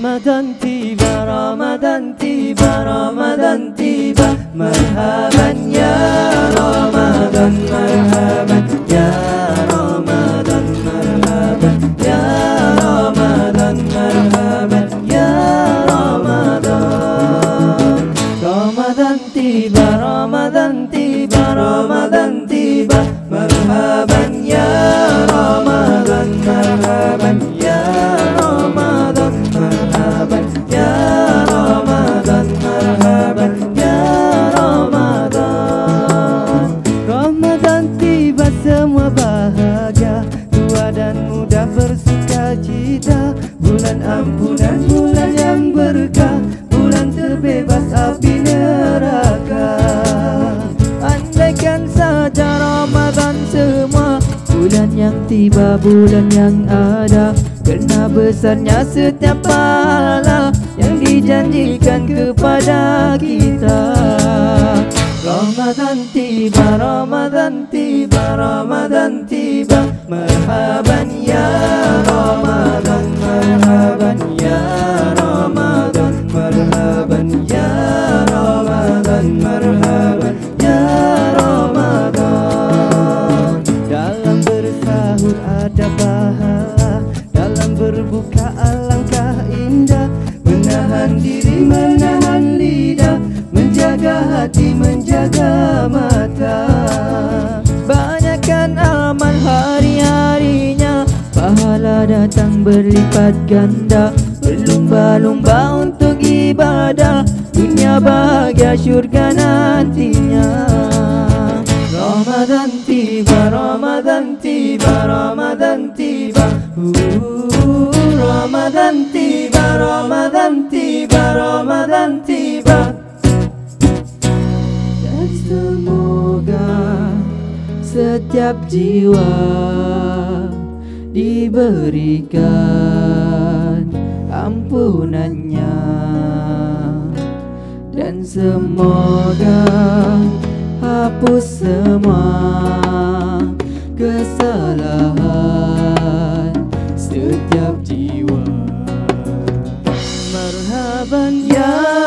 Ramadan tiba, Ramadan tiba, Ramadan tiba. Marhaban ya Ramadan, marhaban ya Ramadan, marhaban ya Ramadan, marhaban ya Ramadan. Ramadan tiba, Ramadan tiba, Ramadan tiba. Marhaban ya Ramadan, marhaban ya Ramadan, marhaban ya Ramadan, marhaban ya Ramadan. Ramadan tiba, semua bahagia, tua dan muda bersuka cita. Bulan ampunan, bulan yang berkah, bulan terbebas api neraka. Andaikan saja Ramadan semua, bulan yang tiba, bulan yang ada, kerana besarnya setiap pahala yang dijanjikan kepada kita. Ramadan tiba, Ramadan tiba, Ramadan tiba. Marhaban ya Ramadan, marhaban ya Ramadan, marhaban ya Ramadan, marhaban ya Ramadan. Dalam bersahur ada pahala, dalam berbuka alangkah indah. Menahan diri, menahan lidah, menjaga hati, menjaga mata. Banyakkan amal hari-harinya, pahala datang berlipat ganda. Berlumba-lumba untuk ibadah, dunia bahagia syurga nantinya. Ramadan tiba, Ramadan tiba, Ramadan tiba. Ramadan tiba, Ramadan tiba, Ramadan tiba. Dan semoga setiap jiwa diberikan ampunannya, dan semoga hapus semua kesalahan setiap jiwa. Marhaban ya